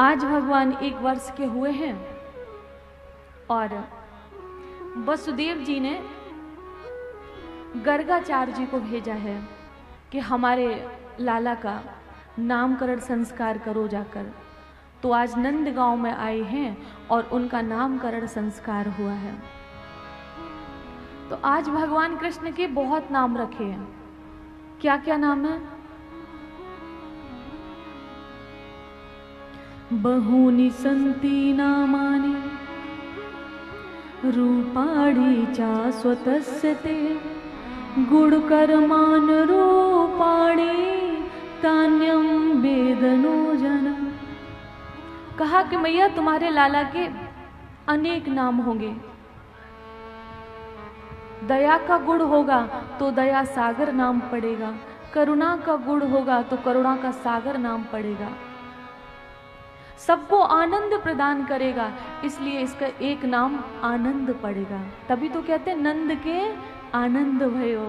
आज भगवान 1 वर्ष के हुए हैं और वसुदेव जी ने गर्गाचार्य जी को भेजा है कि हमारे लाला का नामकरण संस्कार करो जाकर। तो आज नंदगांव में आए हैं और उनका नामकरण संस्कार हुआ है। तो आज भगवान कृष्ण के बहुत नाम रखे हैं। क्या क्या नाम है? बहूनि सन्ति नामानि रूपाणि च स्वतस्य ते गुणकर्मान् रूपाणि तान्यं वेद नो जन। कहा कि मैया तुम्हारे लाला के अनेक नाम होंगे। दया का गुण होगा तो दया सागर नाम पड़ेगा, करुणा का गुण होगा तो करुणा का सागर नाम पड़ेगा, सबको आनंद प्रदान करेगा, इसलिए इसका एक नाम आनंद पड़ेगा। तभी तो कहते हैं नंद के आनंद भयो,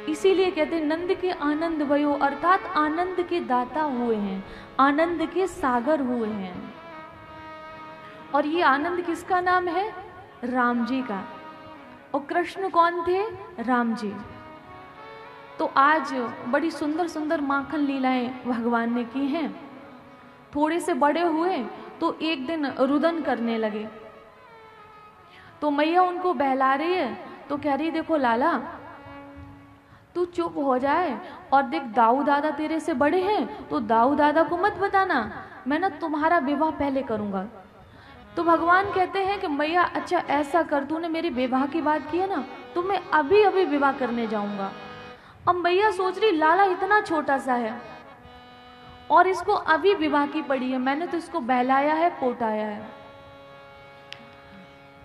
इसीलिए कहते हैं नंद के आनंद भयो, अर्थात आनंद के दाता हुए हैं, आनंद के सागर हुए हैं। और ये आनंद किसका नाम है? राम जी का। और कृष्ण कौन थे? राम जी। तो आज बड़ी सुंदर सुंदर माखन लीलाएं भगवान ने की हैं। थोड़े से बड़े हुए तो एक दिन रुदन करने लगे। तो मैया उनको बहला रही है तो कह रही देखो लाला तू चुप हो जाए और देख दाऊ दादा तेरे से बड़े हैं तो दाऊ दादा को मत बताना, मैं ना तुम्हारा विवाह पहले करूंगा। तो भगवान कहते हैं कि मैया अच्छा ऐसा कर, तूने मेरे विवाह की बात की है ना तो मैं अभी अभी विवाह करने जाऊंगा। अब मैया सोच रही लाला इतना छोटा सा है और इसको अभी विवाह की पड़ी है, मैंने तो इसको बहलाया है, पोटाया है।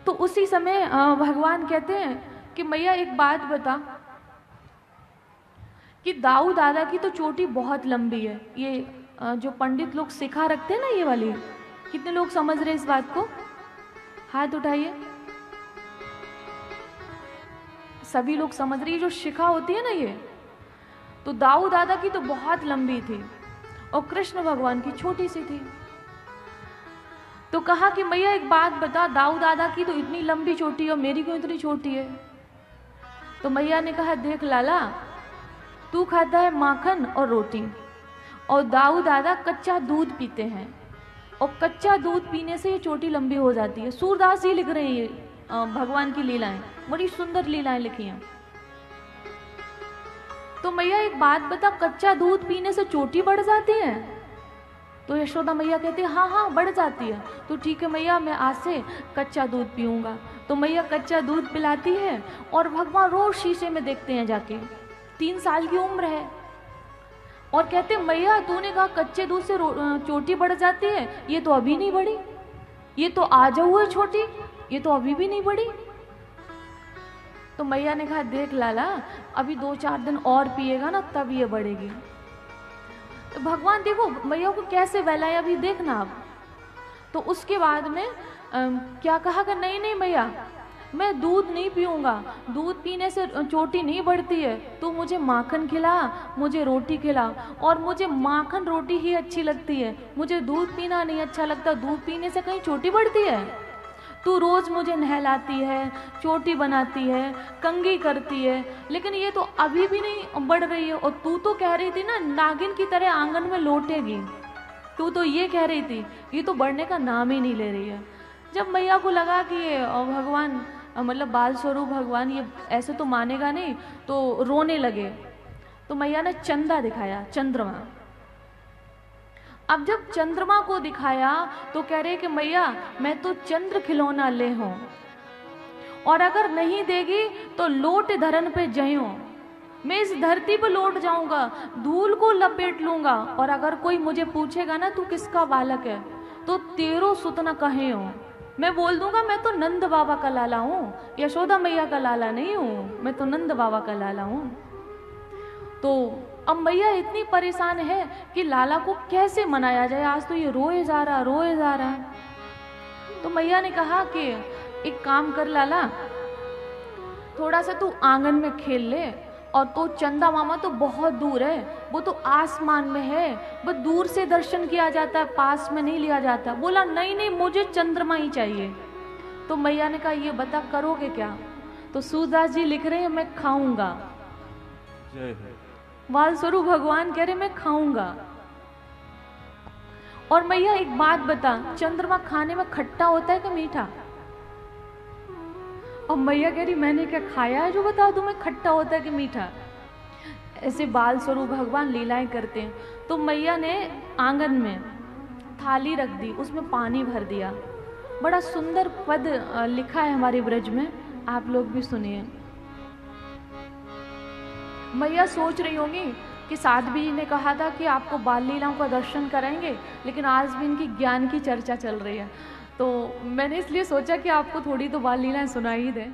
तो उसी समय भगवान कहते हैं कि मैया एक बात बता कि दाऊ दादा की तो चोटी बहुत लंबी है। ये जो पंडित लोग सिखा रखते हैं ना ये वाली, कितने लोग समझ रहे इस बात को? हाथ उठाइए। सभी लोग समझ रही है जो शिखा होती है ना ये। तो दाऊ दादा की तो बहुत लंबी थी और कृष्ण भगवान की छोटी सी थी। तो कहा कि मैया एक बात बता, दाऊ दादा की तो इतनी लंबी चोटी और मेरी क्यों इतनी छोटी है? तो मैया ने कहा देख लाला तू खाता है माखन और रोटी और दाऊ दादा कच्चा दूध पीते हैं और कच्चा दूध पीने से ये चोटी लंबी हो जाती है। सूरदास जी लिख रहे हैं ये भगवान की लीलाएं, बड़ी सुंदर लीलाएं लिखी हैं। तो मैया एक बात बता, कच्चा दूध पीने से चोटी बढ़ जाती है? तो यशोदा मैया कहती है हाँ हाँ बढ़ जाती है। तो ठीक है मैया मैं आज से कच्चा दूध पीऊंगा। तो मैया कच्चा दूध पिलाती है और भगवान रोज शीशे में देखते हैं जाके। 3 साल की उम्र है और कहते मैया तूने कहा कच्चे दूध से चोटी बढ़ जाती है, ये तो अभी नहीं बढ़ी, ये तो आज हुई छोटी, ये तो अभी भी नहीं बढ़ी। तो मैया ने कहा देख लाला अभी 2-4 दिन और पिएगा ना तब ये बढ़ेगी। तो भगवान देखो मैया को कैसे बहलाया, अभी देखना आप। तो उसके बाद में क्या कहा कि नहीं नहीं मैया मैं दूध नहीं पीऊंगा, दूध पीने से चोटी नहीं बढ़ती है, तू मुझे माखन खिला, मुझे रोटी खिला। और मुझे माखन रोटी ही अच्छी लगती है, मुझे दूध पीना नहीं अच्छा लगता। दूध पीने से कहीं चोटी बढ़ती है? तू रोज मुझे नहलाती है, चोटी बनाती है, कंघी करती है, लेकिन ये तो अभी भी नहीं बढ़ रही है। और तू तो कह रही थी ना नागिन की तरह आंगन में लौटेगी, तू तो ये कह रही थी, ये तो बढ़ने का नाम ही नहीं ले रही है। जब मैया को लगा कि भगवान मतलब बाल स्वरूप भगवान ये ऐसे तो मानेगा नहीं, तो रोने लगे। तो मैया ने चंदा दिखाया, चंद्रमा। अब जब चंद्रमा को दिखाया तो कह रहे कि मैया मैं तो चंद्र खिलौना ले हूं और अगर नहीं देगी तो लोट धरन पे जयो, मैं इस धरती पर लौट जाऊंगा, धूल को लपेट लूंगा। और अगर कोई मुझे पूछेगा ना तू किसका बालक है तो तेरो सुत न कहे हो, मैं बोल दूंगा मैं तो नंद बाबा का लाला हूँ, यशोदा मैया का लाला नहीं हूँ, मैं तो नंद बाबा का लाला हूँ। तो अब मैया इतनी परेशान है कि लाला को कैसे मनाया जाए, आज तो ये रोए जा रहा है। तो मैया ने कहा कि एक काम कर लाला, थोड़ा सा तू आंगन में खेल ले और तो चंदा मामा तो बहुत दूर है, वो तो आसमान में है, वो दूर से दर्शन किया जाता है, पास में नहीं लिया जाता। बोला नहीं नहीं, मुझे चंद्रमा ही चाहिए। तो मैया ने कहा ये बता करोगे क्या? तो सूरदास जी लिख रहे हैं मैं खाऊंगा। बाल स्वरूप भगवान कह रहे मैं खाऊंगा। और मैया एक बात बता, चंद्रमा खाने में खट्टा होता है कि मीठा? और मैया कह रही मैंने क्या खाया है जो बता दूं मैं खट्टा होता है कि मीठा? ऐसे बाल स्वरूप भगवान लीलाएं करते हैं। तो मैया ने आंगन में थाली रख दी, उसमें पानी भर दिया। बड़ा सुंदर पद लिखा है हमारे ब्रज में, आप लोग भी सुनिए। मैया सोच रही होंगी कि साध्वी जी ने कहा था कि आपको बाल लीलाओं का दर्शन कराएंगे, लेकिन आज भी इनकी ज्ञान की चर्चा चल रही है, तो मैंने इसलिए सोचा कि आपको थोड़ी तो बाल लीलाएं सुनाई ही दें।